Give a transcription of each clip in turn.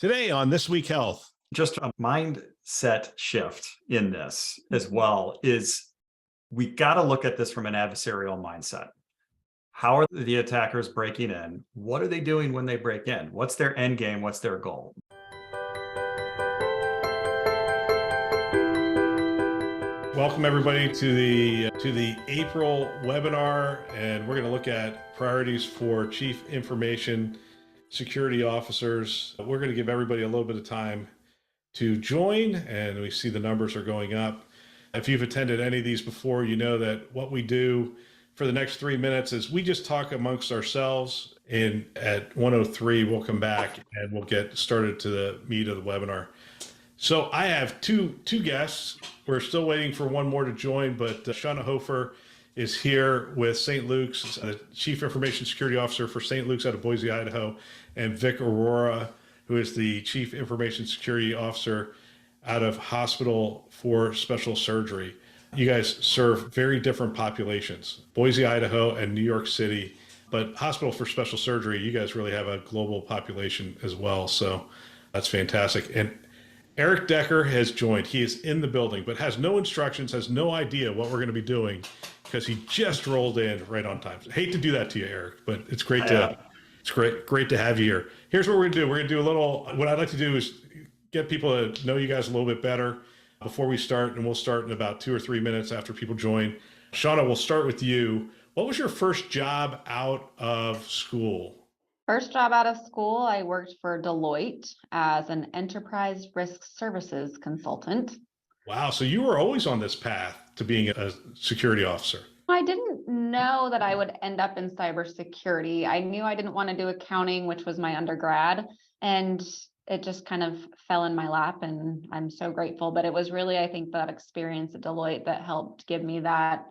Today on This Week Health. Just a mindset shift in this as well is we got to look at this from an adversarial mindset. How are the attackers breaking in? What are they doing when they break in? What's their end game? What's their goal? Welcome everybody to the April webinar, and we're going to look at priorities for Chief Information Security Officers. We're going to give everybody a little bit of time to join, and we see the numbers are going up. If you've attended any of these before, you know that what we do for the next 3 minutes is we just talk amongst ourselves, and at 1:03 we'll come back and we'll get started to the meat of the webinar. So I have two guests. We're still waiting for one more to join, but Shawna Hofer is here with St. Luke's, the Chief Information Security Officer for St. Luke's out of Boise, Idaho, and Vikrant Arora, who is the Chief Information Security Officer out of Hospital for Special Surgery. You guys serve very different populations, Boise, Idaho, and New York City, but Hospital for Special Surgery, you guys really have a global population as well, so that's fantastic. And Erik Decker has joined. He is in the building, but has no instructions, has no idea what we're going to be doing because he just rolled in right on time. Hate to do that to you, Erik, but it's great great to have you here. Here's what we're going to do. We're going to do a little, what I'd like to do is get people to know you guys a little bit better before we start, and we'll start in about 2 or 3 minutes after people join. Shawna, we'll start with you. What was your first job out of school? First job out of school, I worked for Deloitte as an enterprise risk services consultant. Wow, so you were always on this path to being a security officer. I didn't know that I would end up in cybersecurity. I knew I didn't want to do accounting, which was my undergrad, and it just kind of fell in my lap, and I'm so grateful. But it was really, I think, that experience at Deloitte that helped give me that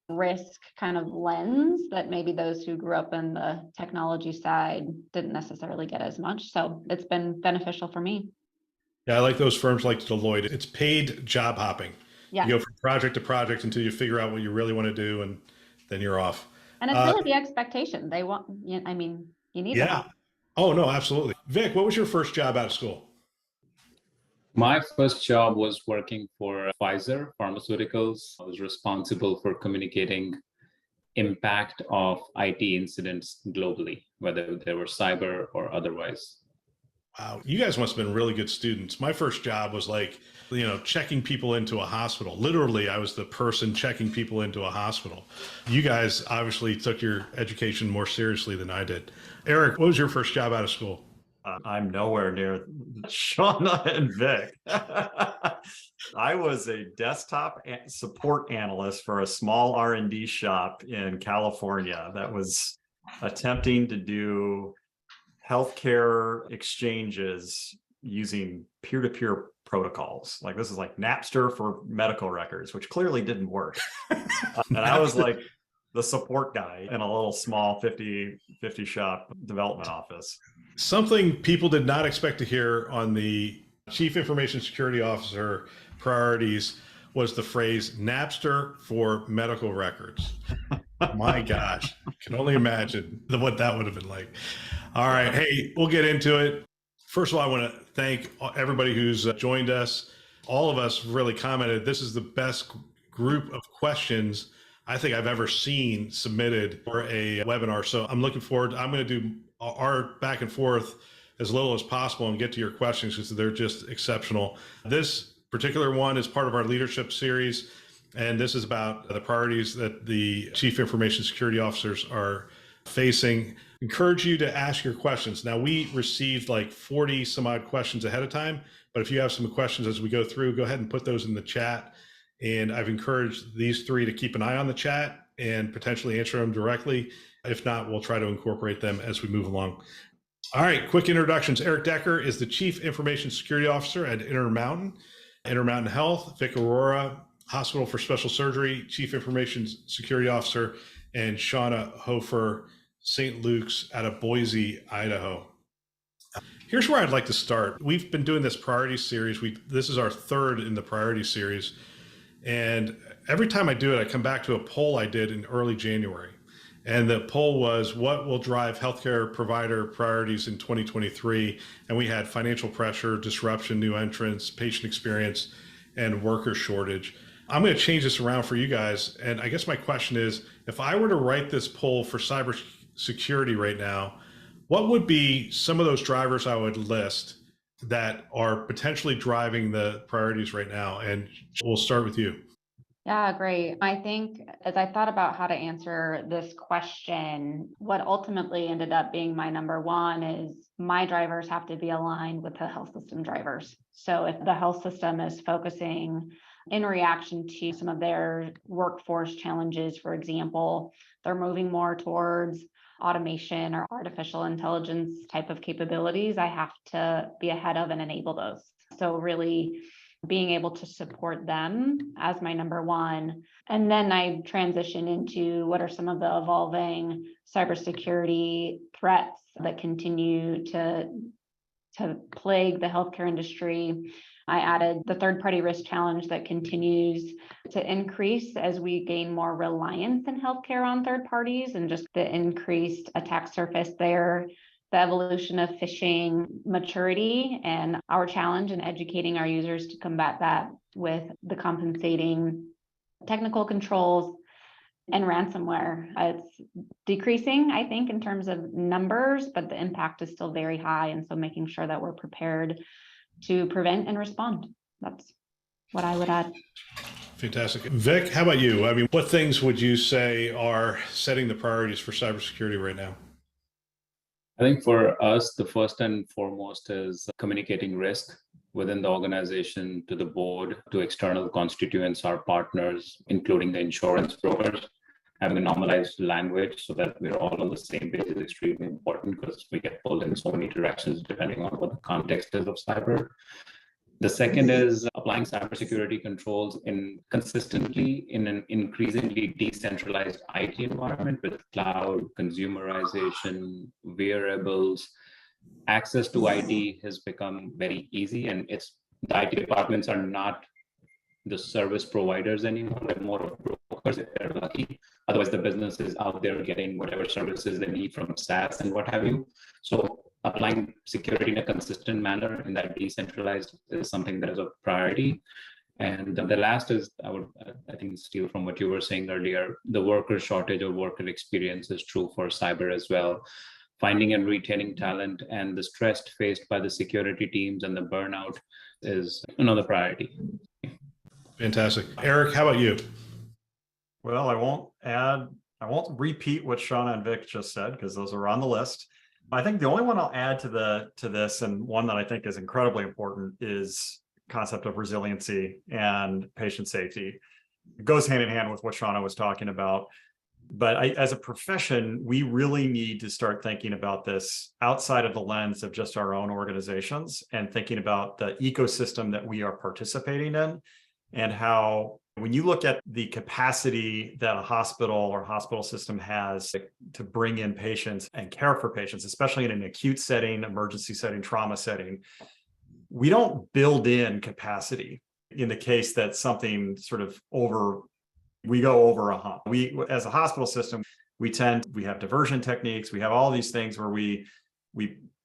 risk kind of lens that maybe those who grew up in the technology side didn't necessarily get as much. So it's been beneficial for me. Yeah, I like those firms like Deloitte. It's paid job hopping. Yeah. You go from project to project until you figure out what you really want to do, and then you're off. And it's really the expectation. They want, I mean, you need that. Oh, no, absolutely. Vic, what was your first job out of school? My first job was working for Pfizer Pharmaceuticals. I was responsible for communicating impact of IT incidents globally, whether they were cyber or otherwise. Wow, you guys must have been really good students. My first job was like, checking people into a hospital. Literally, I was the person checking people into a hospital. You guys obviously took your education more seriously than I did. Erik, what was your first job out of school? I'm nowhere near Shawna and Vic. I was a desktop support analyst for a small R&D shop in California that was attempting to do healthcare exchanges using peer-to-peer protocols. Like, this is like Napster for medical records, which clearly didn't work. And I was like the support guy in a little small 50 shop development office. Something people did not expect to hear on the Chief Information Security Officer priorities was the phrase Napster for medical records. My gosh, I can only imagine what that would have been like. All right, hey, we'll get into it. First of all, I want to thank everybody who's joined us. All of us really commented, this is the best group of questions I think I've ever seen submitted for a webinar. So I'm looking forward. I'm going to do our back and forth as little as possible and get to your questions because they're just exceptional. This particular one is part of our leadership series, and this is about the priorities that the Chief Information Security Officers are facing. Encourage you to ask your questions. Now, we received like 40 some odd questions ahead of time, but if you have some questions as we go through, go ahead and put those in the chat. And I've encouraged these three to keep an eye on the chat and potentially answer them directly. If not, we'll try to incorporate them as we move along. All right, quick introductions. Erik Decker is the Chief Information Security Officer at Intermountain Health. Vikrant Arora, Hospital for Special Surgery, Chief Information Security Officer, and Shawna Hofer, St. Luke's out of Boise, Idaho. Here's where I'd like to start. We've been doing this priority series. This is our third in the priority series. And every time I do it, I come back to a poll I did in early January. And the poll was, what will drive healthcare provider priorities in 2023? And we had financial pressure, disruption, new entrants, patient experience, and worker shortage. I'm going to change this around for you guys. And I guess my question is, if I were to write this poll for cybersecurity right now, what would be some of those drivers I would list that are potentially driving the priorities right now? And we'll start with you. Yeah, great. I think as I thought about how to answer this question, what ultimately ended up being my number one is my drivers have to be aligned with the health system drivers. So if the health system is focusing in reaction to some of their workforce challenges, for example, they're moving more towards automation or artificial intelligence type of capabilities, I have to be ahead of and enable those. So really being able to support them as my number one. And then I transition into what are some of the evolving cybersecurity threats that continue to plague the healthcare industry. I added the third-party risk challenge that continues to increase as we gain more reliance in healthcare on third parties and just the increased attack surface there, the evolution of phishing maturity, and our challenge in educating our users to combat that with the compensating technical controls and ransomware. It's decreasing, I think, in terms of numbers, but the impact is still very high. And so making sure that we're prepared to prevent and respond. That's what I would add. Fantastic. Vic, how about you? I mean, what things would you say are setting the priorities for cybersecurity right now? I think for us, the first and foremost is communicating risk within the organization to the board, to external constituents, our partners, including the insurance brokers. Having a normalized language so that we're all on the same page is extremely important because we get pulled in so many directions depending on what the context is of cyber. The second is applying cybersecurity controls consistently in an increasingly decentralized IT environment with cloud, consumerization, wearables. Access to IT has become very easy, and the IT departments are not the service providers anymore. They're more of brokers if they're lucky. Otherwise, the business is out there getting whatever services they need from SaaS and what have you. So applying security in a consistent manner in that decentralized is something that is a priority. And the last is, I think, steal from what you were saying earlier, the worker shortage or worker experience is true for cyber as well. Finding and retaining talent and the stress faced by the security teams and the burnout is another priority. Fantastic. Erik, how about you? Well, I won't repeat what Shawna and Vic just said because those are on the list. I think the only one I'll add to this, and one that I think is incredibly important, is concept of resiliency and patient safety. It goes hand in hand with what Shawna was talking about. But as a profession, we really need to start thinking about this outside of the lens of just our own organizations and thinking about the ecosystem that we are participating in and how, when you look at the capacity that a hospital or hospital system has to bring in patients and care for patients, especially in an acute setting, emergency setting, trauma setting, we don't build in capacity in the case that something we go over a hump. We, as a hospital system, we have diversion techniques. We have all these things where we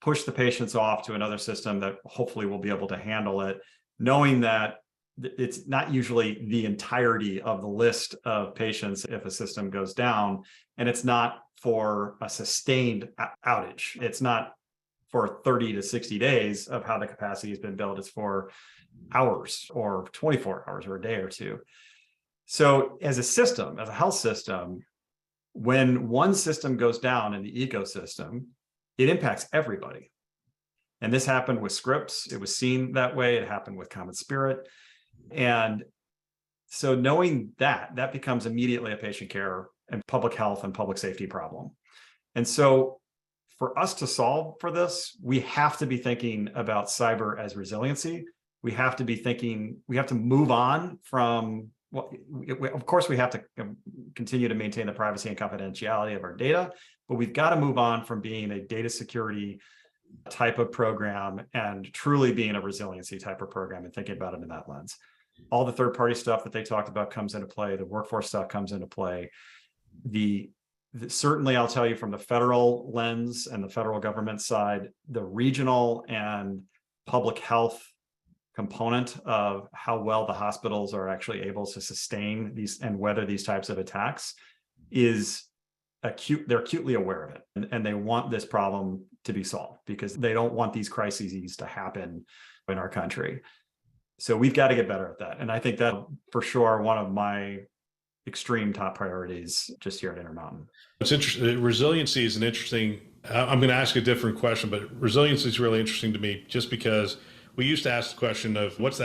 push the patients off to another system that hopefully will be able to handle it, knowing that it's not usually the entirety of the list of patients if a system goes down, and it's not for a sustained outage. It's not for 30 to 60 days of how the capacity has been built. It's for hours or 24 hours or a day or two. So as a system, as a health system, when one system goes down in the ecosystem, it impacts everybody. And this happened with Scripps. It was seen that way. It happened with Common Spirit. And so knowing that becomes immediately a patient care and public health and public safety problem. And so for us to solve for this, we have to be thinking about cyber as resiliency. We have to move on from, of course, we have to continue to maintain the privacy and confidentiality of our data, but we've got to move on from being a data security type of program and truly being a resiliency type of program and thinking about it in that lens. All the third-party stuff that they talked about comes into play. The workforce stuff comes into play. The Certainly, I'll tell you from the federal lens and the federal government side, the regional and public health component of how well the hospitals are actually able to sustain these and weather these types of attacks is acute. They're acutely aware of it, and they want this problem to be solved because they don't want these crises to happen in our country. So we've got to get better at that. And I think that for sure, one of my extreme top priorities just here at Intermountain. It's interesting. Resiliency is an interesting, I'm going to ask a different question, but resiliency is really interesting to me just because we used to ask the question of what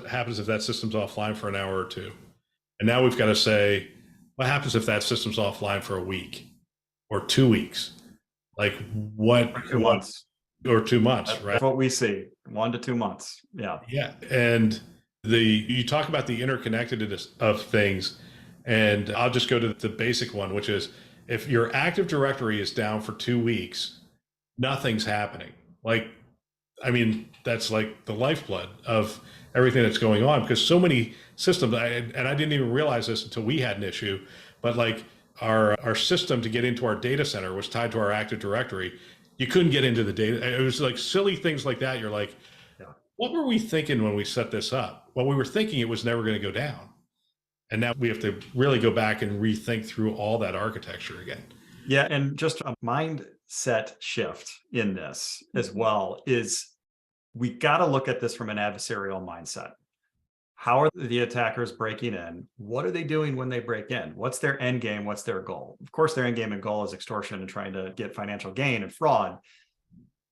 happens if that system's offline for an hour or two? And now we've got to say, what happens if that system's offline for a week or 2 weeks? Like what? Or 2 months. Or 2 months, right? That's what we see, 1 to 2 months. Yeah. Yeah. And you talk about the interconnectedness of things, and I'll just go to the basic one, which is if your Active Directory is down for 2 weeks, nothing's happening. Like, I mean, that's like the lifeblood of everything that's going on, because so many systems, and I didn't even realize this until we had an issue, but like our system to get into our data center was tied to our Active Directory. You couldn't get into the data. It was like silly things like that. You're like, yeah, what were we thinking when we set this up? Well, we were thinking it was never going to go down. And now we have to really go back and rethink through all that architecture again. Yeah, and just a mindset shift in this as well is we got to look at this from an adversarial mindset. How are the attackers breaking in? What are they doing when they break in? What's their end game? What's their goal? Of course, their end game and goal is extortion and trying to get financial gain and fraud.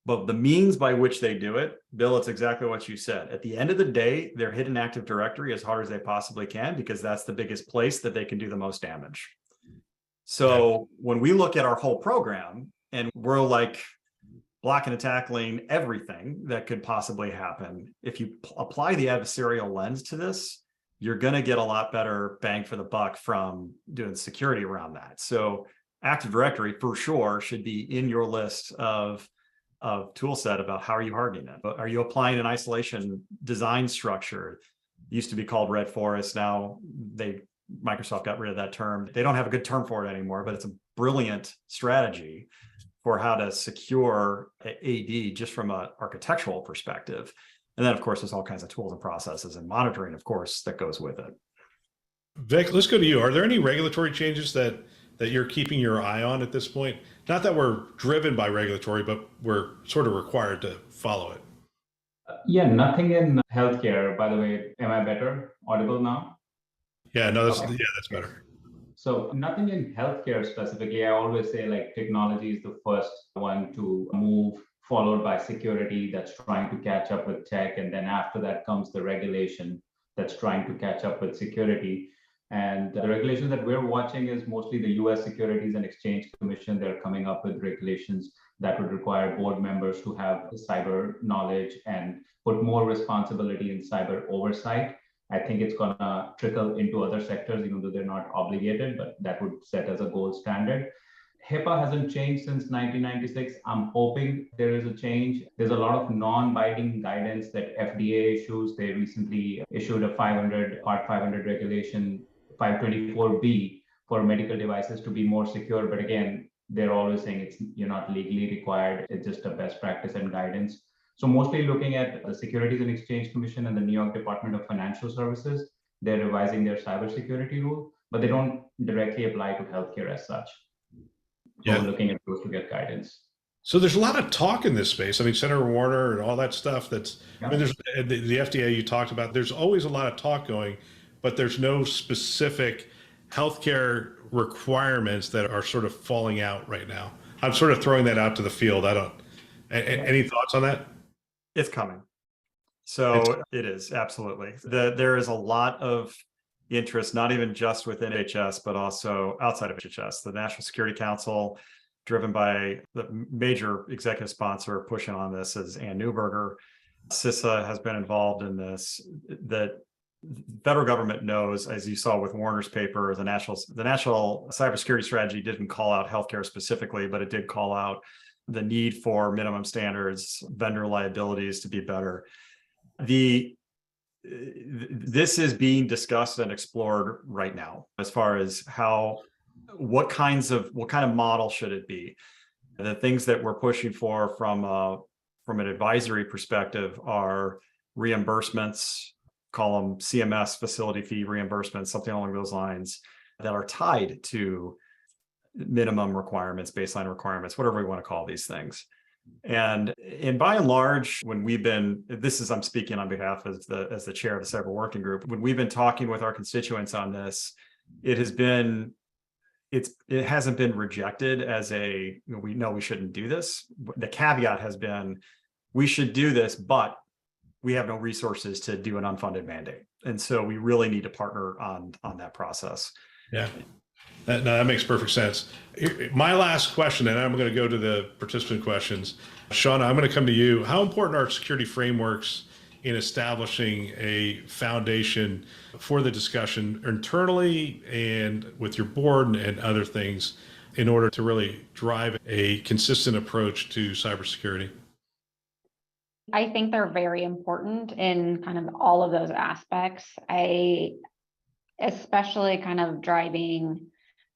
But the means by which they do it, Bill, it's exactly what you said. At the end of the day, they're hitting Active Directory as hard as they possibly can because that's the biggest place that they can do the most damage. So when we look at our whole program and we're like blocking and tackling everything that could possibly happen, if you apply the adversarial lens to this, you're going to get a lot better bang for the buck from doing security around that. So Active Directory for sure should be in your list of tool set about how are you hardening it. But are you applying an isolation design structure? It used to be called Red Forest. Now Microsoft got rid of that term. They don't have a good term for it anymore, but it's a brilliant strategy for how to secure AD just from an architectural perspective. And then of course, there's all kinds of tools and processes and monitoring, of course, that goes with it. Vic, let's go to you. Are there any regulatory changes that you're keeping your eye on at this point? Not that we're driven by regulatory, but we're sort of required to follow it. Yeah, nothing in healthcare. By the way, am I better? Audible now? Yeah, no, Okay. that's better. So nothing in healthcare specifically. I always say like technology is the first one to move, followed by security that's trying to catch up with tech. And then after that comes the regulation that's trying to catch up with security. And the regulation that we're watching is mostly the US Securities and Exchange Commission. They're coming up with regulations that would require board members to have cyber knowledge and put more responsibility in cyber oversight. I think it's going to trickle into other sectors, even though they're not obligated, but that would set as a gold standard. HIPAA hasn't changed since 1996. I'm hoping there is a change. There's a lot of non-binding guidance that FDA issues. They recently issued a Part 500 regulation, 524B, for medical devices to be more secure. But again, they're always saying you're not legally required. It's just a best practice and guidance. So mostly looking at the Securities and Exchange Commission and the New York Department of Financial Services, they're revising their cybersecurity rule, but they don't directly apply to healthcare as such. Yeah. So we're looking at those to get guidance. So there's a lot of talk in this space. I mean, Senator Warner and all that stuff I mean, there's the FDA you talked about, there's always a lot of talk going, but there's no specific healthcare requirements that are sort of falling out right now. I'm sort of throwing that out to the field. Any thoughts on that? It's coming. So it is, absolutely. There is a lot of interest, not even just within HHS, but also outside of HHS. The National Security Council, driven by the major executive sponsor pushing on this, is Ann Neuberger. CISA has been involved in this. The federal government knows, as you saw with Warner's paper, the national cybersecurity strategy didn't call out healthcare specifically, but it did call out the need for minimum standards, vendor liabilities to be better. This is being discussed and explored right now as far as how what kind of model should it be? The things that we're pushing for from an advisory perspective are reimbursements, call them CMS, facility fee reimbursements, something along those lines, that are tied to minimum requirements, baseline requirements, whatever we want to call these things. And by and large, when I'm speaking on behalf as the chair of the cyber working group, when we've been talking with our constituents on this, it hasn't been rejected as we know we shouldn't do this. The caveat has been, we should do this, but we have no resources to do an unfunded mandate. And so we really need to partner on that process. Yeah. That makes perfect sense. My last question, and I'm going to go to the participant questions. Shawna, I'm going to come to you. How important are security frameworks in establishing a foundation for the discussion internally and with your board and other things in order to really drive a consistent approach to cybersecurity? I think they're very important in kind of all of those aspects. Especially kind of driving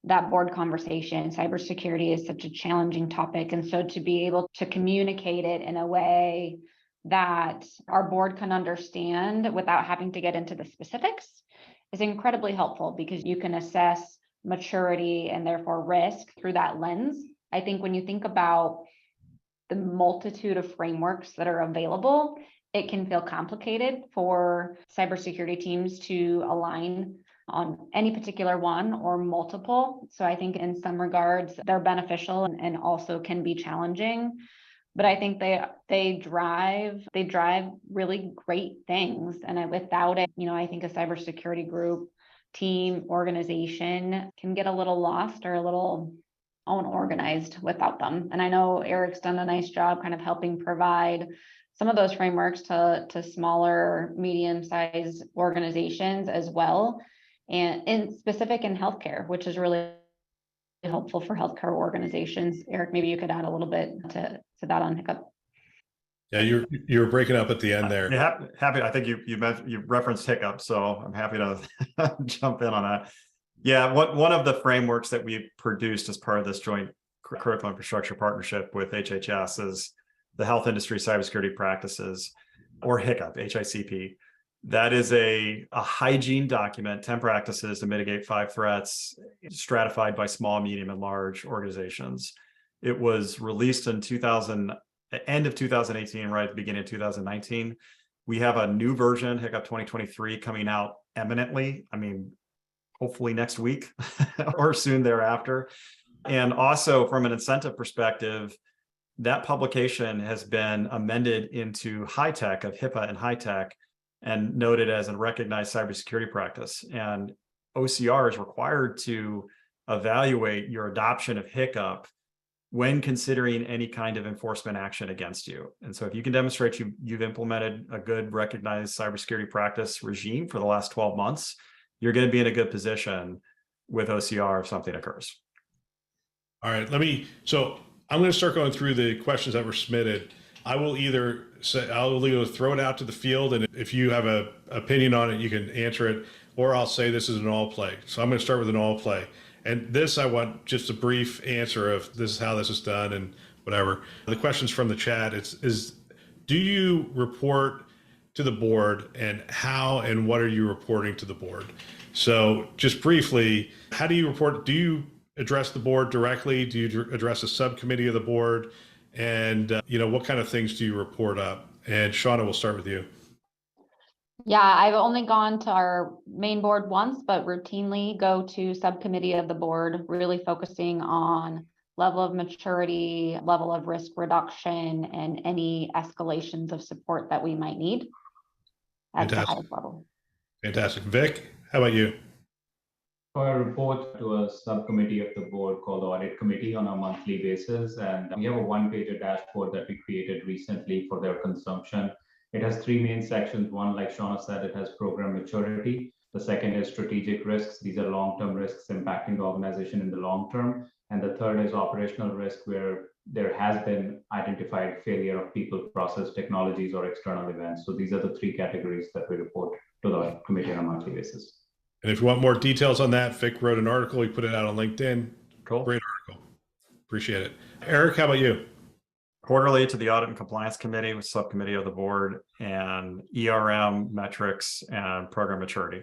that board conversation. Cybersecurity is such a challenging topic. And so to be able to communicate it in a way that our board can understand without having to get into the specifics is incredibly helpful, because you can assess maturity and therefore risk through that lens. I think when you think about the multitude of frameworks that are available, it can feel complicated for cybersecurity teams to align on any particular one or multiple. So I think in some regards, they're beneficial and also can be challenging. But I think they drive really great things. And without it, I think a cybersecurity group, team, organization can get a little lost or a little unorganized without them. And I know Erik's done a nice job kind of helping provide some of those frameworks to smaller, medium-sized organizations as well, and in specific in healthcare, which is really helpful for healthcare organizations. Erik, maybe you could add a little bit to that on Hiccup. Yeah, you're breaking up at the end there. Yeah, happy. I think you referenced Hiccup, so I'm happy to jump in on that. Yeah, one of the frameworks that we produced as part of this joint critical infrastructure partnership with HHS is the Health Industry Cybersecurity Practices, or HICCUP, HICP. That is a hygiene document, 10 practices to mitigate 5 threats, stratified by small, medium, and large organizations. It was released in end of 2018, right at the beginning of 2019. We have a new version, HICCUP 2023, coming out imminently. I mean, hopefully next week or soon thereafter. And also from an incentive perspective, that publication has been amended into high-tech of HIPAA and high-tech and noted as a recognized cybersecurity practice. And OCR is required to evaluate your adoption of HICCUP when considering any kind of enforcement action against you. And so if you can demonstrate you've implemented a good recognized cybersecurity practice regime for the last 12 months, you're going to be in a good position with OCR if something occurs. All right, so I'm going to start going through the questions that were submitted. I'll either throw it out to the field, and if you have an opinion on it, you can answer it, or I'll say this is an all play. So I'm going to start with an all play. And this, I want just a brief answer of this is how this is done and whatever. The questions from the chat is do you report to the board, and how and what are you reporting to the board? So just briefly, how do you report? Do you address the board directly? Do you address a subcommittee of the board? And what kind of things do you report up? And Shawna, we'll start with you. Yeah, I've only gone to our main board once, but routinely go to subcommittee of the board, really focusing on level of maturity, level of risk reduction, and any escalations of support that we might need at the highest level. Fantastic. Vic, how about you? I report to a subcommittee of the board called the Audit Committee on a monthly basis. And we have a one-pager dashboard that we created recently for their consumption. It has 3 main sections. One, like Shawna said, it has program maturity. The second is strategic risks. These are long-term risks impacting the organization in the long term. And the third is operational risk, where there has been identified failure of people, process, technologies, or external events. So these are the 3 categories that we report to the committee on a monthly basis. And if you want more details on that, Vic wrote an article. He put it out on LinkedIn. Cool. Great article. Appreciate it. Erik, how about you? Quarterly to the Audit and Compliance Committee with subcommittee of the board, and ERM metrics and program maturity.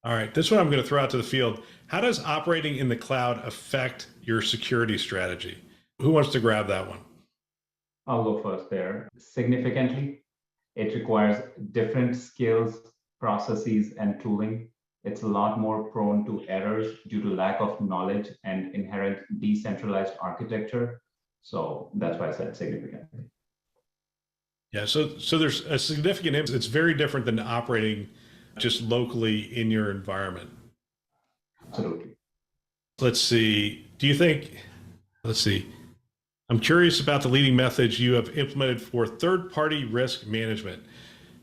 All right, this one I'm going to throw out to the field. How does operating in the cloud affect your security strategy? Who wants to grab that one? I'll go first there. Significantly, it requires different skills, processes, and tooling. It's a lot more prone to errors due to lack of knowledge and inherent decentralized architecture. So that's why I said significantly. Yeah, so there's a significant impact. It's very different than operating just locally in your environment. Absolutely. Let's see. I'm curious about the leading methods you have implemented for third-party risk management.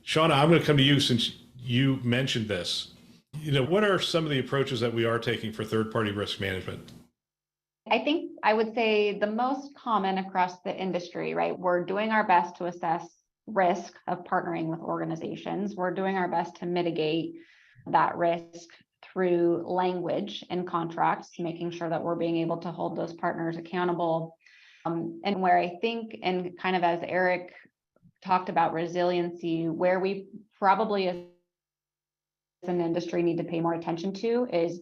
Shawna, I'm going to come to you since you mentioned this. What are some of the approaches that we are taking for third-party risk management? I think I would say the most common across the industry, right? We're doing our best to assess risk of partnering with organizations. We're doing our best to mitigate that risk through language and contracts, making sure that we're being able to hold those partners accountable. And where I think, and kind of as Erik talked about resiliency, where we probably as an industry need to pay more attention to is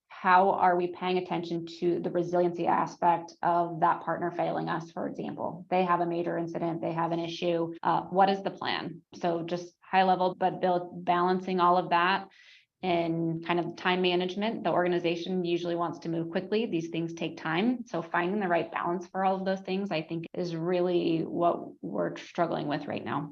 how are we paying attention to the resiliency aspect of that partner failing us, for example. They have a major incident, they have an issue. What is the plan? So just high level, but balancing all of that and kind of time management. The organization usually wants to move quickly. These things take time. So finding the right balance for all of those things, I think, is really what we're struggling with right now.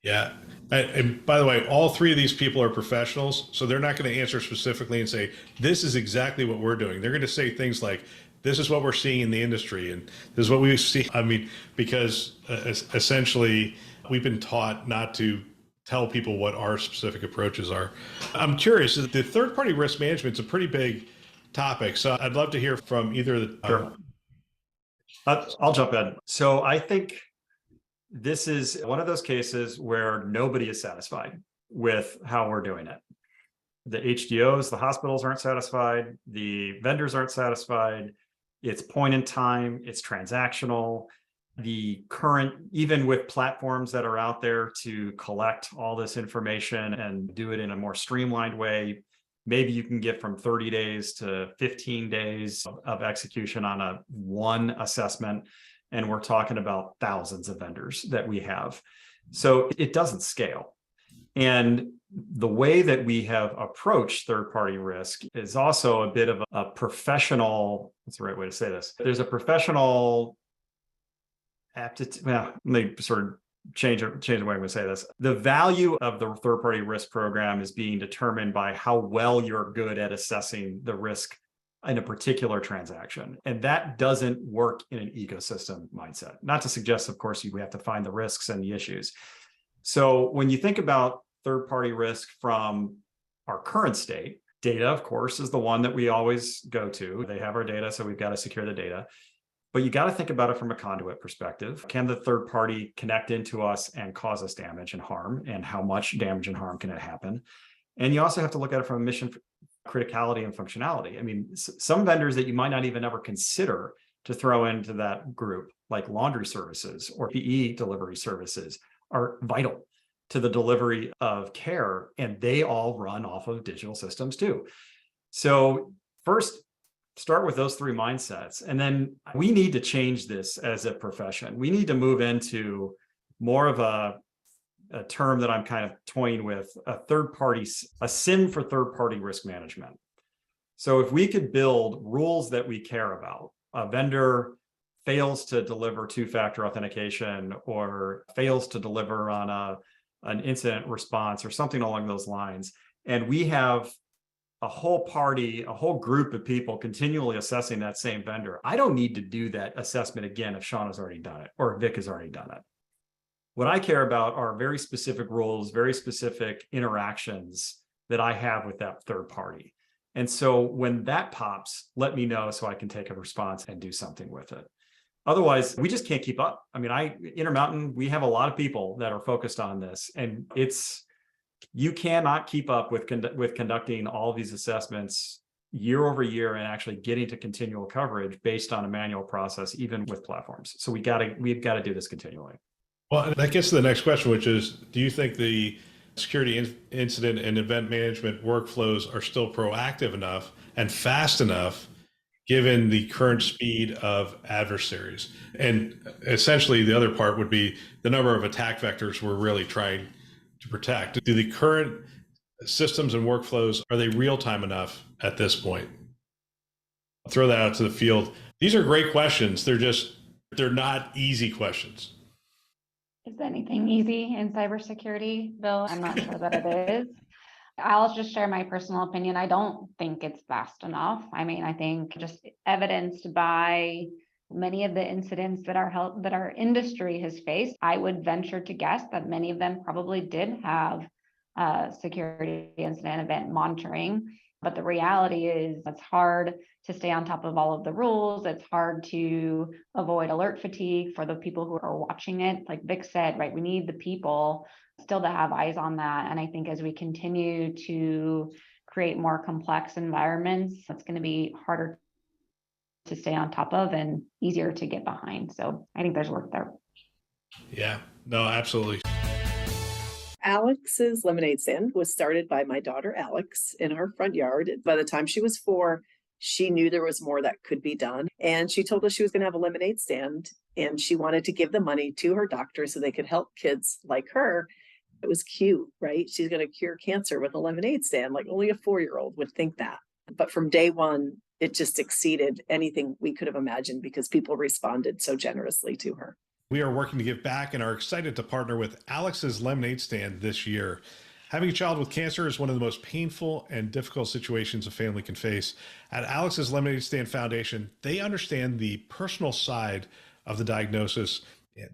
Yeah. And by the way, all three of these people are professionals, so they're not going to answer specifically and say, this is exactly what we're doing. They're going to say things like, this is what we're seeing in the industry, and this is what we see. I mean, because essentially we've been taught not to tell people what our specific approaches are. I'm curious, the third-party risk management is a pretty big topic, so I'd love to hear from either of the... Sure. I'll jump in. So I think this is one of those cases where nobody is satisfied with how we're doing it. The HDOs, the hospitals aren't satisfied. The vendors aren't satisfied. It's point in time. It's transactional. The current, even with platforms that are out there to collect all this information and do it in a more streamlined way, maybe you can get from 30 days to 15 days of execution on one assessment. And we're talking about thousands of vendors that we have. So it doesn't scale. And the way that we have approached third-party risk is also a bit of a professional, what's the right way to say this? There's a professional aptitude, well, let me sort of change the way I'm going to say this. The value of the third-party risk program is being determined by how well you're good at assessing the risk in a particular transaction. And that doesn't work in an ecosystem mindset. Not to suggest, of course, we have to find the risks and the issues. So when you think about third-party risk from our current state, data, of course, is the one that we always go to. They have our data, so we've got to secure the data. But you got to think about it from a conduit perspective. Can the third party connect into us and cause us damage and harm? And how much damage and harm can it happen? And you also have to look at it from a mission criticality and functionality. I mean, some vendors that you might not even ever consider to throw into that group, like laundry services or PE delivery services, are vital to the delivery of care, and they all run off of digital systems too. So first, start with those three mindsets. And then we need to change this as a profession. We need to move into more of a term that I'm kind of toying with, a SIM for third-party risk management. So if we could build rules that we care about, a vendor fails to deliver two-factor authentication or fails to deliver on an incident response or something along those lines, and we have a whole group of people continually assessing that same vendor, I don't need to do that assessment again if Shawna's already done it or Vic has already done it. What I care about are very specific rules, very specific interactions that I have with that third party. And so when that pops, let me know so I can take a response and do something with it. Otherwise, we just can't keep up. I mean, Intermountain, we have a lot of people that are focused on this, and it's You cannot keep up with conducting all these assessments year over year and actually getting to continual coverage based on a manual process, even with platforms. So we've got to do this continually. Well, that gets to the next question, which is, do you think the security incident and event management workflows are still proactive enough and fast enough given the current speed of adversaries? And essentially, the other part would be the number of attack vectors we're really trying to protect. Do the current systems and workflows, are they real-time enough at this point? I'll throw that out to the field. These are great questions. They're not easy questions. Is anything easy in cybersecurity, Bill? I'm not sure that it is. I'll just share my personal opinion. I don't think it's fast enough. I mean, I think just evidenced by many of the incidents that our industry has faced, I would venture to guess that many of them probably did have security incident event monitoring. But the reality is it's hard to stay on top of all of the rules. It's hard to avoid alert fatigue for the people who are watching it. Like Vic said, right, we need the people still to have eyes on that. And I think as we continue to create more complex environments, it's going to be harder to stay on top of and easier to get behind. So I think there's work there. Yeah, no, absolutely. Alex's lemonade stand was started by my daughter, Alex, in her front yard. By the time she was 4, she knew there was more that could be done. And she told us she was going to have a lemonade stand and she wanted to give the money to her doctor so they could help kids like her. It was cute, right? She's going to cure cancer with a lemonade stand. Like only a 4-year-old would think that. But from day one, it just exceeded anything we could have imagined because people responded so generously to her. We are working to give back and are excited to partner with Alex's Lemonade Stand this year. Having a child with cancer is one of the most painful and difficult situations a family can face. At Alex's Lemonade Stand Foundation, they understand the personal side of the diagnosis,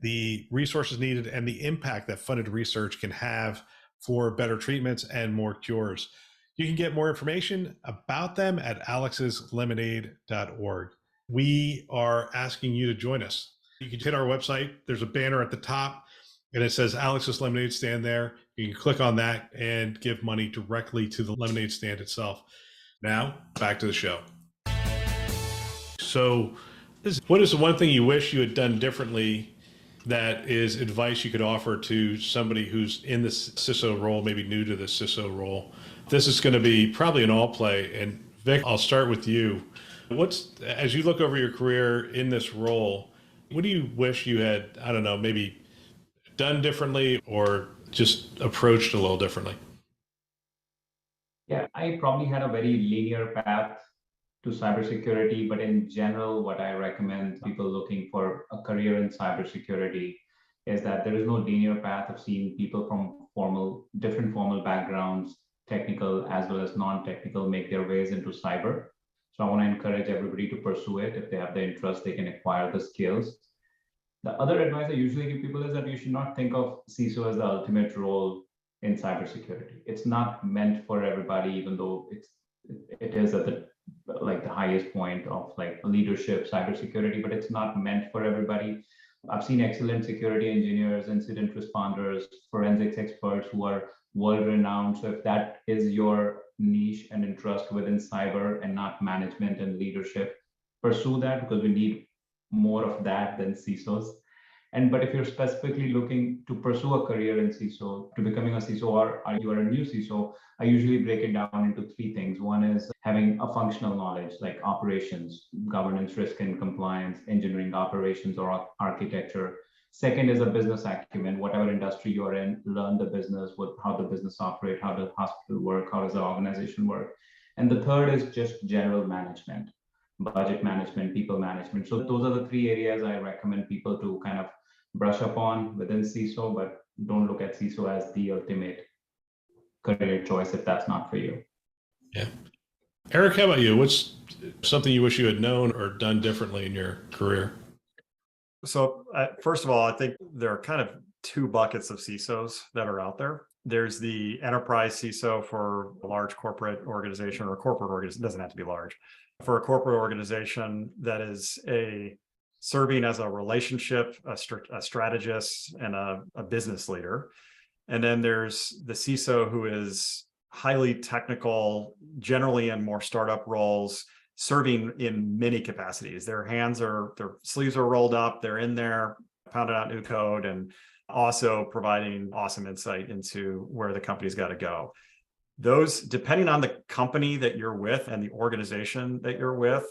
the resources needed, and the impact that funded research can have for better treatments and more cures. You can get more information about them at alexslemonade.org. We are asking you to join us. You can hit our website. There's a banner at the top and it says Alex's Lemonade Stand there. You can click on that and give money directly to the lemonade stand itself. Now, back to the show. So, what is the one thing you wish you had done differently that is advice you could offer to somebody who's in the CISO role, maybe new to the CISO role? This is going to be probably an all play. And Vic, I'll start with you. As you look over your career in this role, what do you wish you had, I don't know, maybe done differently or just approached a little differently? Yeah, I probably had a very linear path to cybersecurity, but in general, what I recommend people looking for a career in cybersecurity is that there is no linear path. I've seen people from different formal backgrounds, technical as well as non-technical, make their ways into cyber. So I want to encourage everybody to pursue it. If they have the interest, they can acquire the skills. The other advice I usually give people is that you should not think of CISO as the ultimate role in cybersecurity. It's not meant for everybody, even though it is at the highest point of leadership cybersecurity, but it's not meant for everybody. I've seen excellent security engineers, incident responders, forensics experts who are world-renowned. So if that is your niche and interest within cyber and not management and leadership, pursue that, because we need more of that than CISOs. But if you're specifically looking to pursue a career in CISO, to becoming a CISO, or you are a new CISO, I usually break it down into 3 things. One is having a functional knowledge like operations, governance, risk and compliance, engineering operations or architecture. Second is a business acumen. Whatever industry you're in, learn the business, how the business operates, how does the hospital work, how does the organization work. And the third is just general management, budget management, people management. So those are the 3 areas I recommend people to kind of brush up on within CISO, but don't look at CISO as the ultimate career choice if that's not for you. Yeah. Erik, how about you? What's something you wish you had known or done differently in your career? So first of all, I think there are kind of 2 buckets of CISOs that are out there. There's the enterprise CISO for a large corporate organization, or a corporate organization, doesn't have to be large, for a corporate organization that is serving as a relationship, a strategist, and a business leader. And then there's the CISO, who is highly technical, generally in more startup roles, serving in many capacities. Their sleeves are rolled up, they're in there, pounding out new code, and also providing awesome insight into where the company's got to go. Those, depending on the company that you're with and the organization that you're with,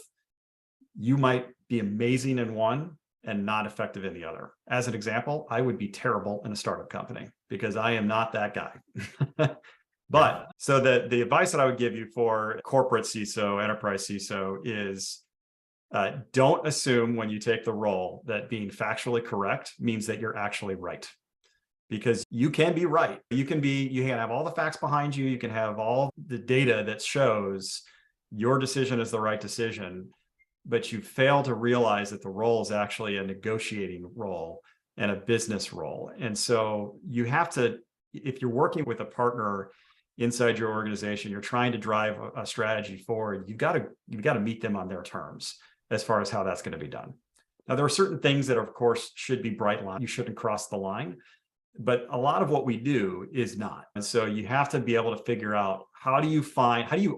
you might be amazing in one and not effective in the other. As an example, I would be terrible in a startup company because I am not that guy. But so the advice that I would give you for corporate CISO, enterprise CISO is don't assume when you take the role that being factually correct means that you're actually right. Because you can be right. You can have all the facts behind you. You can have all the data that shows your decision is the right decision, but you fail to realize that the role is actually a negotiating role and a business role. And so you have to, if you're working with a partner inside your organization, you're trying to drive a strategy forward, you've got to meet them on their terms as far as how that's going to be done. Now, there are certain things that, of course, should be bright line. You shouldn't cross the line. But a lot of what we do is not. And so you have to be able to figure out how do you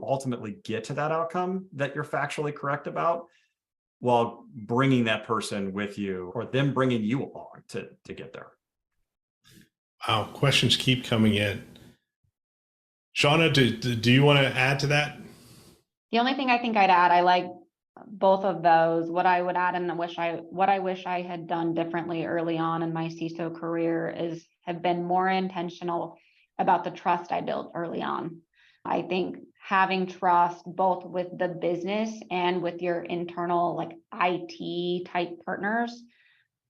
ultimately get to that outcome that you're factually correct about, while bringing that person with you or them bringing you along to get there. Wow, questions keep coming in. Shawna, do you want to add to that? The only thing I think I'd add, I like both of those. What I would add, and what I wish I had done differently early on in my CISO career, is have been more intentional about the trust I built early on. I think having trust both with the business and with your internal, like, IT type partners,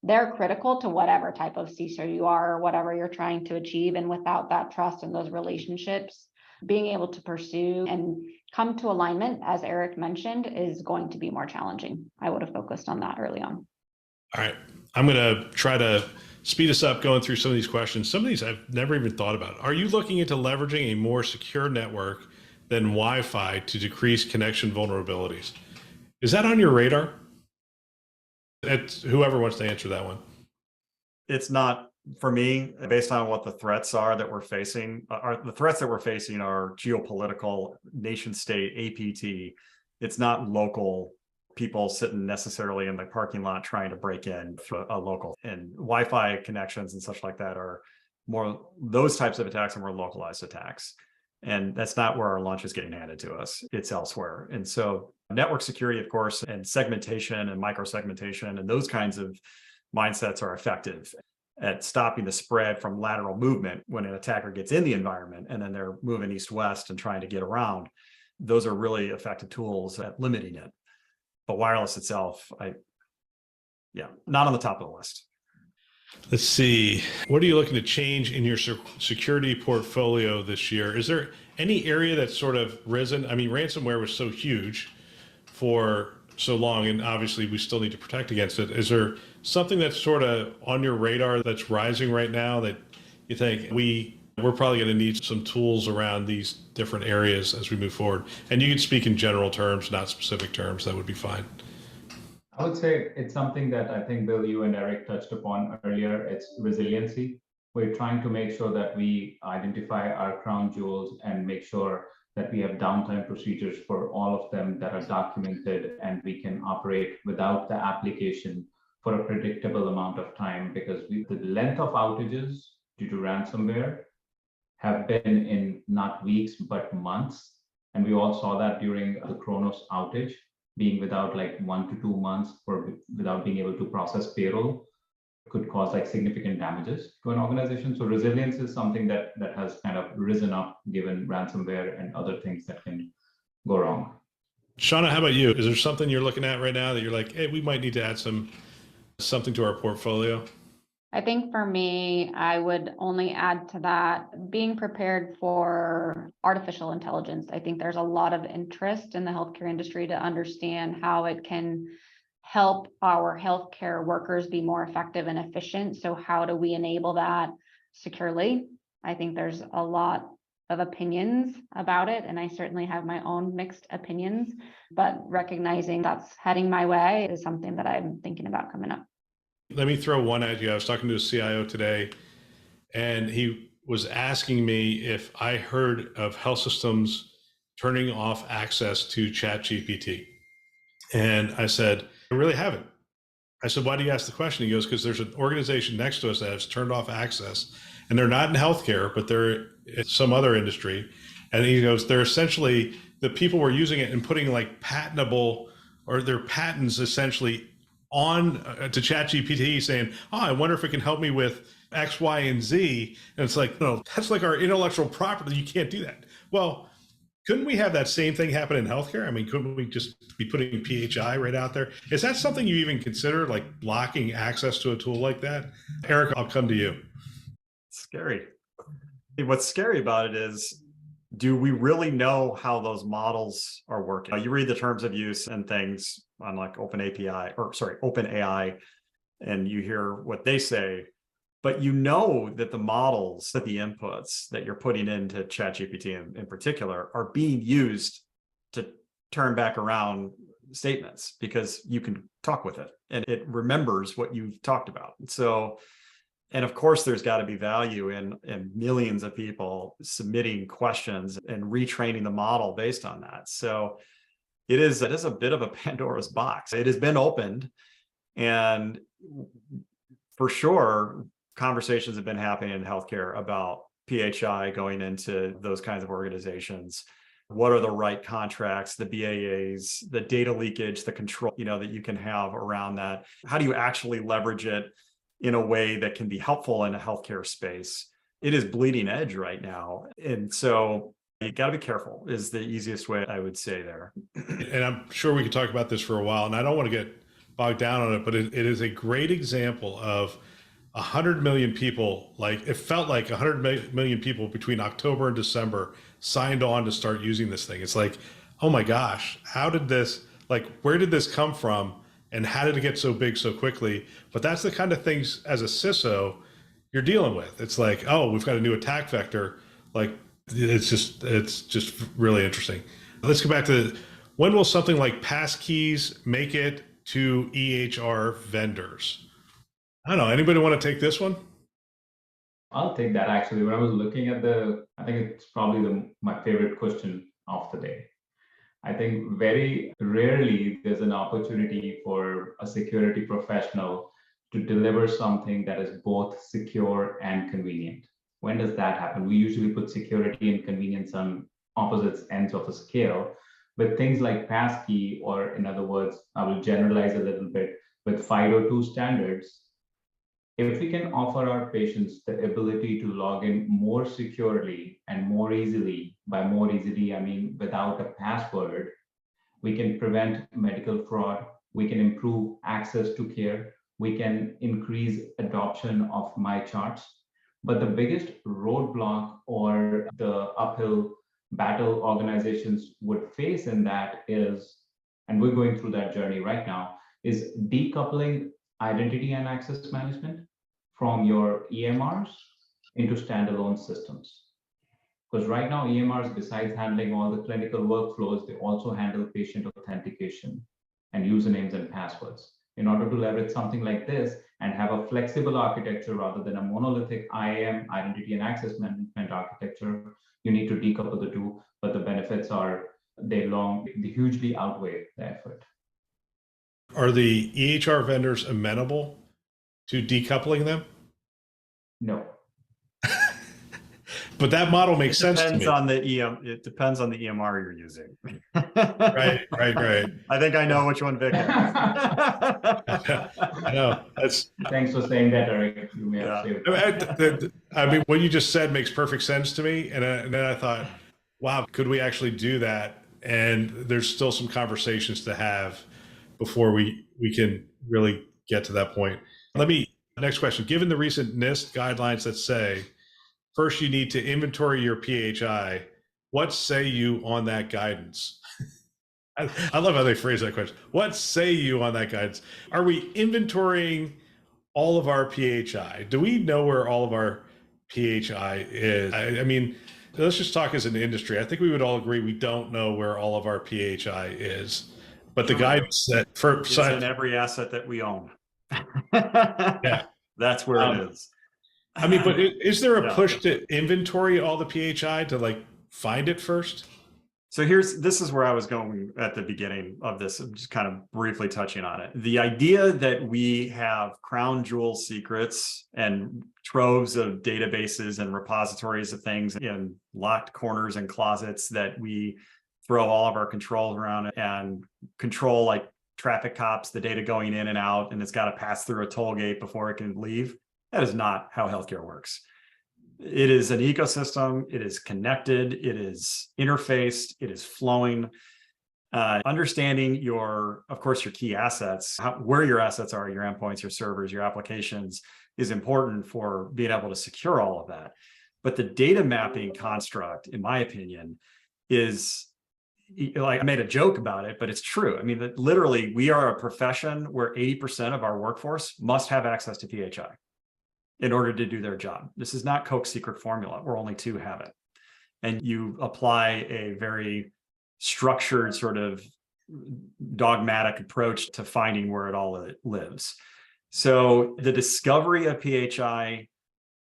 they're critical to whatever type of CISO you are or whatever you're trying to achieve. And without that trust and those relationships, being able to pursue and come to alignment, as Erik mentioned, is going to be more challenging. I would have focused on that early on. All right. I'm going to try to speed us up going through some of these questions. Some of these I've never even thought about. Are you looking into leveraging a more secure network than Wi-Fi to decrease connection vulnerabilities? Is that on your radar? It's whoever wants to answer that one. It's not for me, based on what the threats are that we're facing. The threats that we're facing are geopolitical, nation state, APT. It's not local people sitting necessarily in the parking lot trying to break in through a local. And Wi-Fi connections and such like that are more, those types of attacks are more localized attacks. And that's not where our lunch is getting handed to us. It's elsewhere. And so network security, of course, and segmentation and micro-segmentation and those kinds of mindsets are effective at stopping the spread from lateral movement when an attacker gets in the environment and then they're moving east-west and trying to get around. Those are really effective tools at limiting it. But wireless itself, not on the top of the list. Let's see. What are you looking to change in your security portfolio this year? Is there any area that's sort of risen? I mean, ransomware was so huge for so long, and obviously we still need to protect against it. Is there something that's sort of on your radar that's rising right now that you think we're probably going to need some tools around these different areas as we move forward? And you can speak in general terms, not specific terms. That would be fine. I would say it's something that I think, Bill, you and Erik touched upon earlier. It's resiliency. We're trying to make sure that we identify our crown jewels and make sure that we have downtime procedures for all of them that are documented and we can operate without the application for a predictable amount of time, because the length of outages due to ransomware have been in not weeks, but months. And we all saw that during the Kronos outage, being without like 1 to 2 months without being able to process payroll could cause like significant damages to an organization. So resilience is something that has kind of risen up given ransomware and other things that can go wrong. Shawna, how about you? Is there something you're looking at right now that you're like, hey, we might need to add something to our portfolio? I think for me, I would only add to that being prepared for artificial intelligence. I think there's a lot of interest in the healthcare industry to understand how it can help our healthcare workers be more effective and efficient. So how do we enable that securely? I think there's a lot of opinions about it, and I certainly have my own mixed opinions, but recognizing that's heading my way is something that I'm thinking about coming up. Let me throw one at you. I was talking to a CIO today, and he was asking me if I heard of health systems turning off access to ChatGPT. And I said, I really haven't. I said, why do you ask the question? He goes, because there's an organization next to us that has turned off access, and they're not in healthcare, but they're in some other industry. And he goes, they're essentially, the people were using it and putting like patentable, or their patents essentially on to ChatGPT saying, oh, I wonder if it can help me with X, Y, and Z. And it's like, no, that's like our intellectual property. You can't do that. Well, couldn't we have that same thing happen in healthcare? I mean, couldn't we just be putting PHI right out there? Is that something you even consider, like blocking access to a tool like that? Erik, I'll come to you. It's scary. What's scary about it is, do we really know how those models are working? You read the terms of use and things on like OpenAI, and you hear what they say, but you know that the models, that the inputs that you're putting into ChatGPT in particular are being used to turn back around statements, because you can talk with it and it remembers what you've talked about. So, and of course, there's got to be value in millions of people submitting questions and retraining the model based on that. So it is a bit of a Pandora's box. It has been opened, and for sure, conversations have been happening in healthcare about PHI going into those kinds of organizations. What are the right contracts, the BAAs, the data leakage, the control, that you can have around that? How do you actually leverage it in a way that can be helpful in a healthcare space? It is bleeding edge right now. And so you got to be careful is the easiest way I would say there. And I'm sure we could talk about this for a while, and I don't want to get bogged down on it, but it is a great example of 100 million people, like it felt like 100 million people between October and December signed on to start using this thing. It's like, oh my gosh, how did this, like, where did this come from? And how did it get so big so quickly? But that's the kind of things as a CISO you're dealing with. It's like, oh, we've got a new attack vector. Like, it's just really interesting. Let's go back to, when will something like passkeys make it to EHR vendors? I don't know. Anybody want to take this one? I'll take that. Actually, when I was looking at I think it's probably my favorite question of the day. I think very rarely there's an opportunity for a security professional to deliver something that is both secure and convenient. When does that happen? We usually put security and convenience on opposite ends of a scale. With things like passkey, or in other words, I will generalize a little bit, with 502 standards, if we can offer our patients the ability to log in more securely and more easily, by more easily, I mean without a password, we can prevent medical fraud, we can improve access to care, we can increase adoption of my charts. But the biggest roadblock or the uphill battle organizations would face in that is, and we're going through that journey right now, is decoupling identity and access management from your EMRs into standalone systems. Because right now, EMRs, besides handling all the clinical workflows, they also handle patient authentication and usernames and passwords. In order to leverage something like this and have a flexible architecture rather than a monolithic IAM, identity and access management architecture, you need to decouple the two, but the benefits are, they hugely outweigh the effort. Are the EHR vendors amenable to decoupling them? No. But that model makes sense to me. It depends on the EMR you're using. Right. I think I know which one Vic has. I know. Thanks for saying that, Erik. You may have saved. I mean, what you just said makes perfect sense to me. And then I thought, wow, could we actually do that? And there's still some conversations to have before we can really get to that point. Next question. Given the recent NIST guidelines that say, first you need to inventory your PHI, what say you on that guidance? I love how they phrase that question. What say you on that guidance? Are we inventorying all of our PHI? Do we know where all of our PHI is? I mean, let's just talk as an industry. I think we would all agree we don't know where all of our PHI is. But the guidance that it's in every asset that we own. Yeah. That's where it is. I mean, but is there a Yeah. push to inventory all the PHI to like find it first? So this is where I was going at the beginning of this. I'm just kind of briefly touching on it. The idea that we have crown jewel secrets and troves of databases and repositories of things in locked corners and closets that we throw all of our controls around and control, like traffic cops, the data going in and out, and it's got to pass through a toll gate before it can leave. That is not how healthcare works. It is an ecosystem. It is connected. It is interfaced. It is flowing. Understanding of course, your key assets, where your assets are, your endpoints, your servers, your applications, is important for being able to secure all of that. But the data mapping construct, in my opinion, is, like, I made a joke about it, but it's true. I mean, that literally, we are a profession where 80% of our workforce must have access to PHI in order to do their job. This is not Coke's secret formula where only 2 have it. And you apply a very structured, sort of dogmatic approach to finding where it all lives. So the discovery of PHI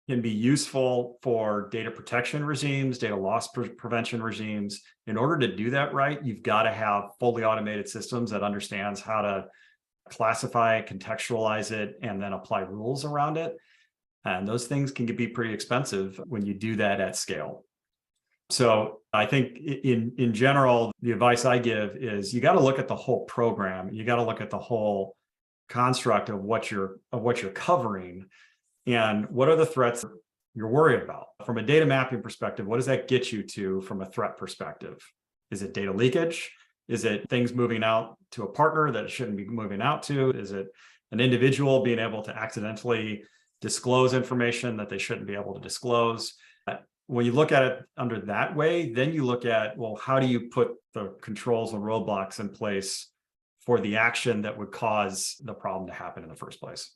can be useful for data protection regimes, data loss prevention regimes. In order to do that right, you've got to have fully automated systems that understands how to classify, contextualize it, and then apply rules around it. And those things can be pretty expensive when you do that at scale. So I think in general, the advice I give is you got to look at the whole program. You got to look at the whole construct of what you're covering and what are the threats you're worried about. From a data mapping perspective, what does that get you to from a threat perspective? Is it data leakage? Is it things moving out to a partner that it shouldn't be moving out to? Is it an individual being able to accidentally disclose information that they shouldn't be able to disclose? When you look at it under that way, then you look at, well, how do you put the controls and roadblocks in place for the action that would cause the problem to happen in the first place?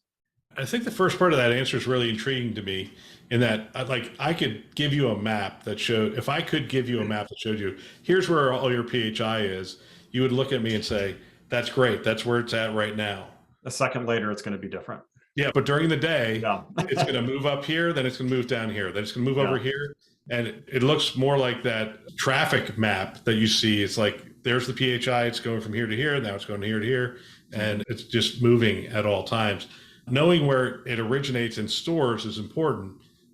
I think the first part of that answer is really intriguing to me in that, I could give you a map that showed, if I could give you a map that showed you, here's where all your PHI is, you would look at me and say, that's great. That's where it's at right now. A second later, it's going to be different. Yeah, but during the day, Yeah. it's going to move up here, then it's going to move down here, then it's going to move over here. And it looks more like that traffic map that you see. It's like, there's the PHI, it's going from here to here, now it's going here to here, and it's just moving at all times. Knowing where it originates in stores is important,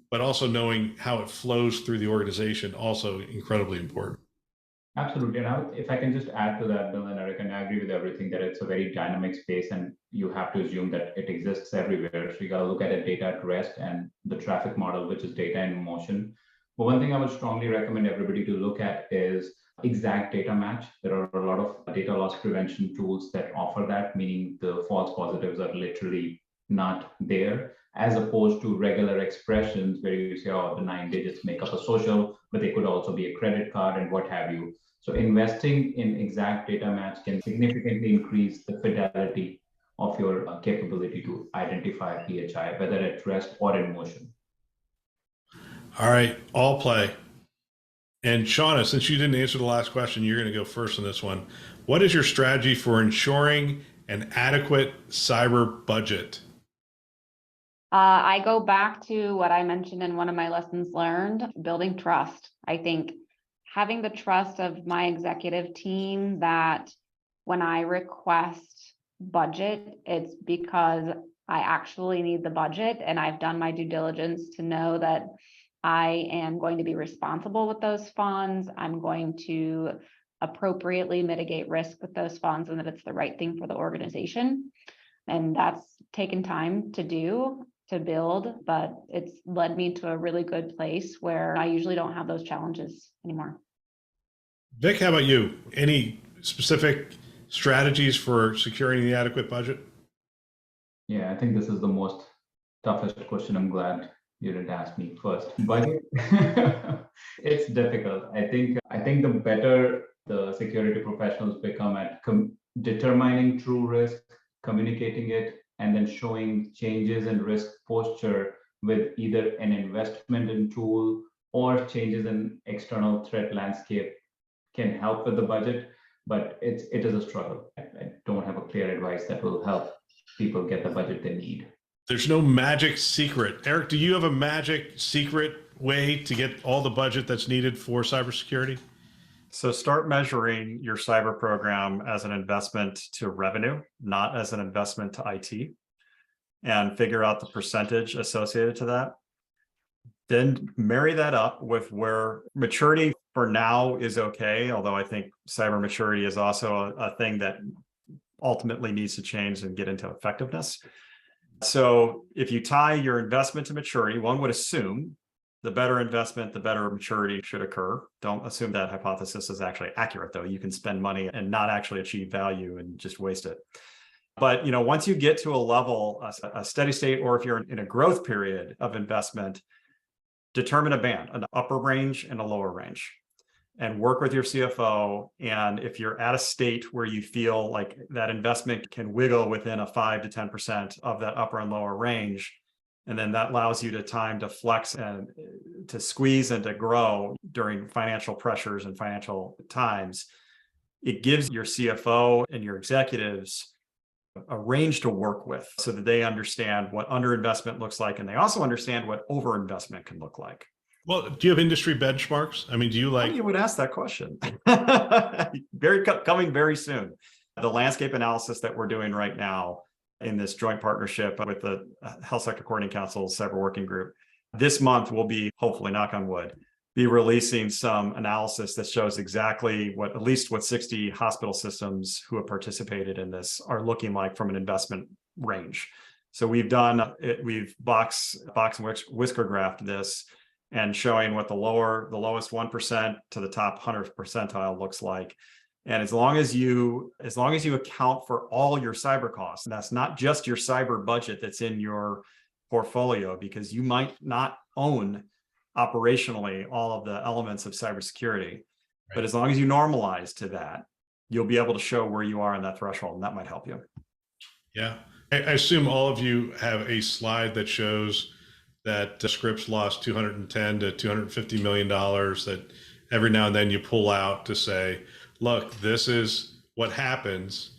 but also knowing how it flows through the organization, also incredibly important. Absolutely. And if I can just add to that, Bill and Erik, and I agree with everything, that it's a very dynamic space and you have to assume that it exists everywhere. So you got to look at it data at rest and the traffic model, which is data in motion. But one thing I would strongly recommend everybody to look at is exact data match. There are a lot of data loss prevention tools that offer that, meaning the false positives are literally not there, as opposed to regular expressions where you say, oh, the 9 digits make up a social, but they could also be a credit card and what have you. So investing in exact data match can significantly increase the fidelity of your capability to identify PHI, whether at rest or in motion. All right, all play. And Shawna, since you didn't answer the last question, you're going to go first on this one. What is your strategy for ensuring an adequate cyber budget? I go back to what I mentioned in one of my lessons learned, building trust. I think having the trust of my executive team that when I request budget, it's because I actually need the budget and I've done my due diligence to know that I am going to be responsible with those funds. I'm going to appropriately mitigate risk with those funds and that it's the right thing for the organization. And that's taken time to do, to build, but it's led me to a really good place where I usually don't have those challenges anymore. Vic, how about you? Any specific strategies for securing the adequate budget? Yeah, I think this is the most toughest question. I'm glad you didn't ask me first. Budget, it's difficult. I think the better the security professionals become at determining true risk, communicating it, and then showing changes in risk posture with either an investment in tool or changes in external threat landscape can help with the budget, but it is a struggle. I don't have a clear advice that will help people get the budget they need. There's no magic secret. Erik, do you have a magic secret way to get all the budget that's needed for cybersecurity? So start measuring your cyber program as an investment to revenue, not as an investment to IT, and figure out the percentage associated to that. Then marry that up with where maturity for now is okay, although I think cyber maturity is also a thing that ultimately needs to change and get into effectiveness. So if you tie your investment to maturity, one would assume the better investment, the better maturity should occur. Don't assume that hypothesis is actually accurate, though. You can spend money and not actually achieve value and just waste it. But once you get to a level, a steady state, or if you're in a growth period of investment, determine a band, an upper range and a lower range, and work with your CFO. And if you're at a state where you feel like that investment can wiggle within a 5 to 10% of that upper and lower range, and then that allows you to time to flex and to squeeze and to grow during financial pressures and financial times, it gives your CFO and your executives a range to work with so that they understand what underinvestment looks like. And they also understand what overinvestment can look like. Well, do you have industry benchmarks? I mean, do you like... You would ask that question. Coming very soon. The landscape analysis that we're doing right now in this joint partnership with the Health Sector Coordinating Council Cyber Working Group, this month we'll be, hopefully, knock on wood, be releasing some analysis that shows exactly what, at least what 60 hospital systems who have participated in this are looking like from an investment range. So we've done it, we've box and whisker graphed this and showing what the lowest 1% to the top 100th percentile looks like. And as long as you account for all your cyber costs, and that's not just your cyber budget that's in your portfolio, because you might not own operationally all of the elements of cybersecurity, right. But as long as you normalize to that, you'll be able to show where you are in that threshold, and that might help you. Yeah, I assume all of you have a slide that shows that Scripps lost $210 to $250 million that every now and then you pull out to say, look, this is what happens,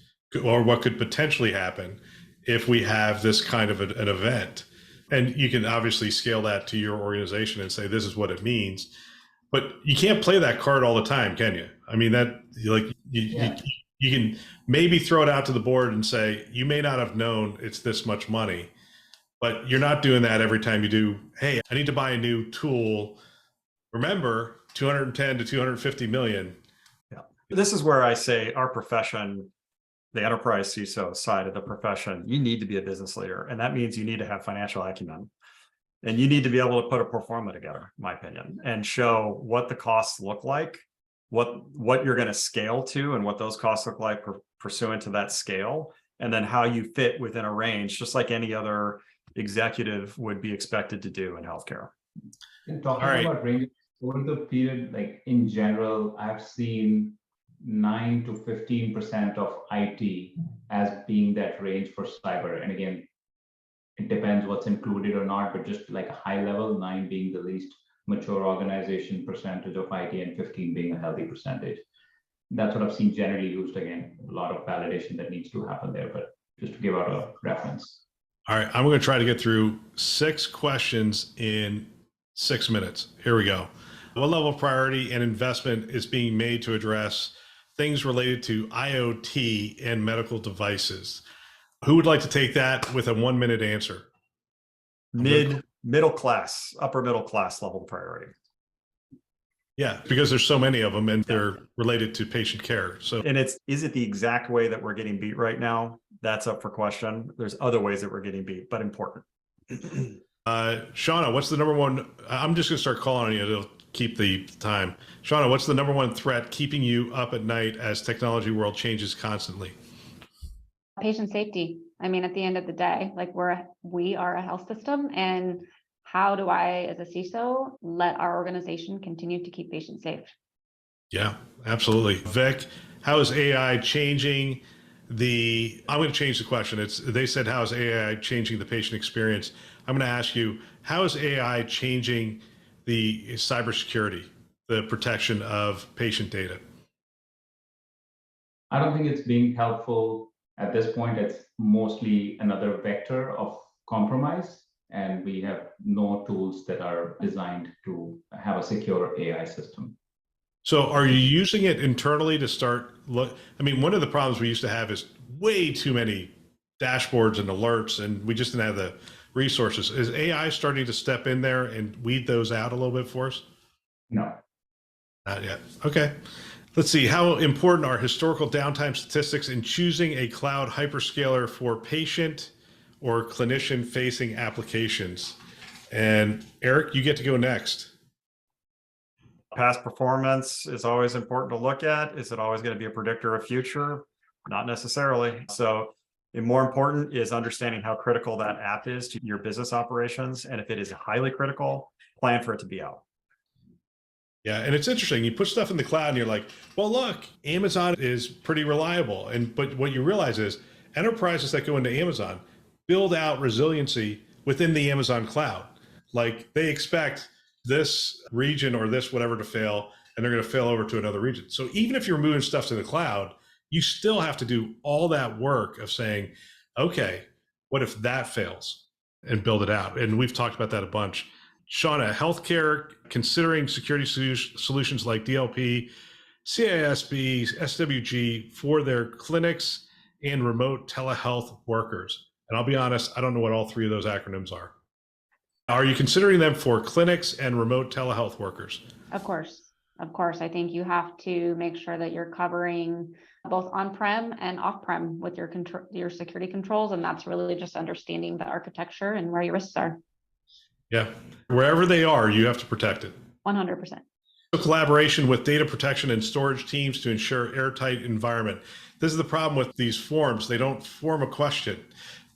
or what could potentially happen if we have this kind of an event. And you can obviously scale that to your organization and say, this is what it means. But you can't play that card all the time, can you? I mean, you can maybe throw it out to the board and say, you may not have known it's this much money, but you're not doing that every time you do, hey, I need to buy a new tool. Remember, 210 to 250 million. Yeah. This is where I say our profession, the enterprise CISO side of the profession, you need to be a business leader. And that means you need to have financial acumen. And you need to be able to put a pro forma together, in my opinion, and show what the costs look like, what you're going to scale to, and what those costs look like pursuant to that scale, and then how you fit within a range, just like any other executive would be expected to do in healthcare. And talking about range over the period, like in general, I've seen 9 to 15% of IT as being that range for cyber. And again, it depends what's included or not, but just like a high level, 9 being the least mature organization percentage of IT and 15 being a healthy percentage. That's what I've seen generally used. Again, a lot of validation that needs to happen there, but just to give out a reference. All right, I'm going to try to get through 6 questions in 6 minutes. Here we go. What level of priority and investment is being made to address things related to IoT and medical devices? Who would like to take that with a 1-minute answer? Middle class, upper middle class level priority. Yeah, because there's so many of them and they're related to patient care. So, and is it the exact way that we're getting beat right now? That's up for question. There's other ways that we're getting beat, but important. Shawna, what's the number one? I'm just going to start calling on you to keep the time. Shawna, what's the number one threat keeping you up at night as technology world changes constantly? Patient safety. I mean, at the end of the day, like we are a health system, and how do I, as a CISO, let our organization continue to keep patients safe? Yeah, absolutely. Vic, how is AI changing I'm going to change the question. They said, how is AI changing the patient experience? I'm going to ask you, how is AI changing the cybersecurity, the protection of patient data? I don't think it's being helpful at this point. It's mostly another vector of compromise, and we have no tools that are designed to have a secure AI system. So are you using it internally to start I mean, one of the problems we used to have is way too many dashboards and alerts, and we just didn't have the resources. Is AI starting to step in there and weed those out a little bit for us? No. Not yet. Okay. Let's see. How important are historical downtime statistics in choosing a cloud hyperscaler for patient or clinician facing applications? And Erik, you get to go next. Past performance is always important to look at. Is it always going to be a predictor of future? Not necessarily. So more important is understanding how critical that app is to your business operations. And if it is highly critical, plan for it to be out. Yeah, and it's interesting. You put stuff in the cloud and you're like, well, look, Amazon is pretty reliable. But what you realize is enterprises that go into Amazon build out resiliency within the Amazon cloud. Like they expect this region or this whatever to fail, and they're going to fail over to another region. So even if you're moving stuff to the cloud, you still have to do all that work of saying, okay, what if that fails, and build it out. And we've talked about that a bunch. Shawna, healthcare, considering security solutions like DLP, CISB, SWG for their clinics and remote telehealth workers. And I'll be honest, I don't know what all three of those acronyms are. Are you considering them for clinics and remote telehealth workers? Of course. Of course. I think you have to make sure that you're covering both on-prem and off-prem with your security controls. And that's really just understanding the architecture and where your risks are. Yeah. Wherever they are, you have to protect it. 100%. Collaboration with data protection and storage teams to ensure airtight environment. This is the problem with these forms. They don't form a question.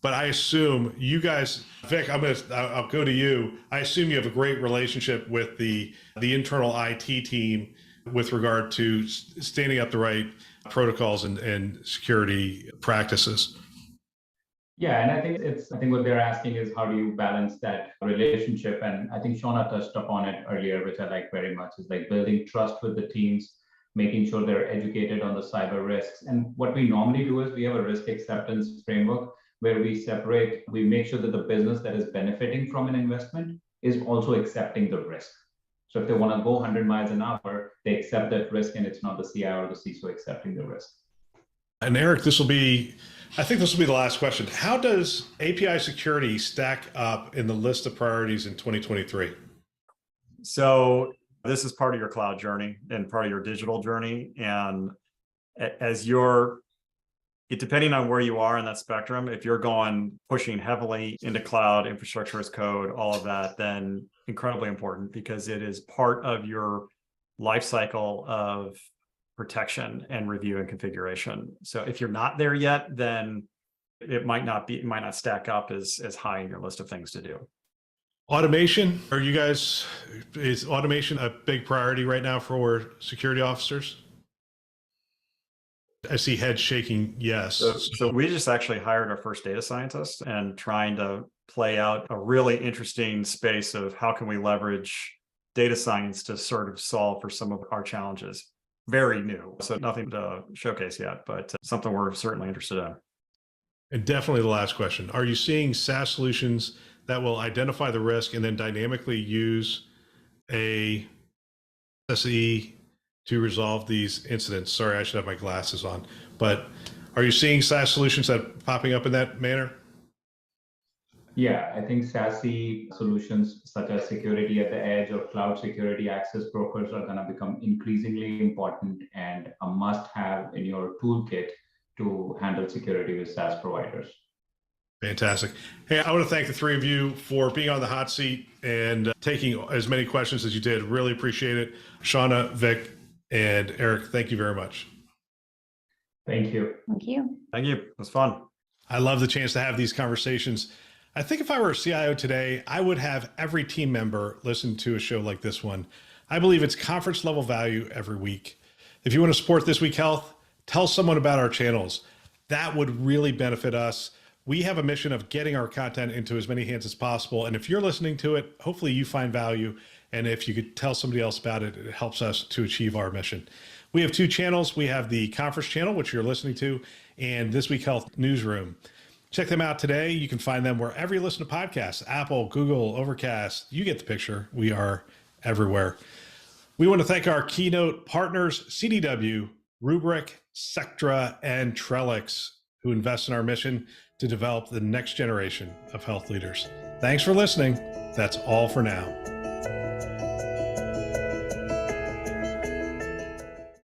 But I assume you guys, Vic, I'll go to you. I assume you have a great relationship with the internal IT team with regard to standing up the right protocols and security practices. Yeah, and I think what they're asking is how do you balance that relationship? And I think Shawna touched upon it earlier, which I like very much, is like building trust with the teams, making sure they're educated on the cyber risks. And what we normally do is we have a risk acceptance framework where we make sure that the business that is benefiting from an investment is also accepting the risk. So if they want to go 100 miles an hour, they accept that risk, and it's not the CIO or the CISO accepting the risk. And Erik, I think this will be the last question. How does API security stack up in the list of priorities in 2023? So this is part of your cloud journey and part of your digital journey. And depending on where you are in that spectrum, if you're pushing heavily into cloud, infrastructure as code, all of that, then incredibly important because it is part of your life cycle of protection and review and configuration. So if you're not there yet, then it might not stack up as high in your list of things to do. Automation, is automation a big priority right now for security officers? I see heads shaking yes. So we just actually hired our first data scientist and trying to play out a really interesting space of how can we leverage data science to sort of solve for some of our challenges. Very new, so nothing to showcase yet, but something we're certainly interested in. And definitely the last question. Are you seeing SaaS solutions that will identify the risk and then dynamically use a SE to resolve these incidents? Sorry, I should have my glasses on. But are you seeing SaaS solutions that are popping up in that manner? Yeah, I think SASE solutions such as security at the edge or cloud security access brokers are going to become increasingly important and a must-have in your toolkit to handle security with SaaS providers. Fantastic. Hey, I want to thank the three of you for being on the hot seat and taking as many questions as you did. Really appreciate it. Shawna, Vic, and Erik, thank you very much. Thank you. Thank you. Thank you. It was fun. I love the chance to have these conversations. I think if I were a CIO today, I would have every team member listen to a show like this one. I believe it's conference level value every week. If you want to support This Week Health, tell someone about our channels. That would really benefit us. We have a mission of getting our content into as many hands as possible. And if you're listening to it, hopefully you find value. And if you could tell somebody else about it, it helps us to achieve our mission. We have two channels. We have the conference channel, which you're listening to, and This Week Health Newsroom. Check them out today. You can find them wherever you listen to podcasts, Apple, Google, Overcast. You get the picture. We are everywhere. We want to thank our Keynote partners, CDW, Rubrik, Sectra, and Trellix, who invest in our mission to develop the next generation of health leaders. Thanks for listening. That's all for now.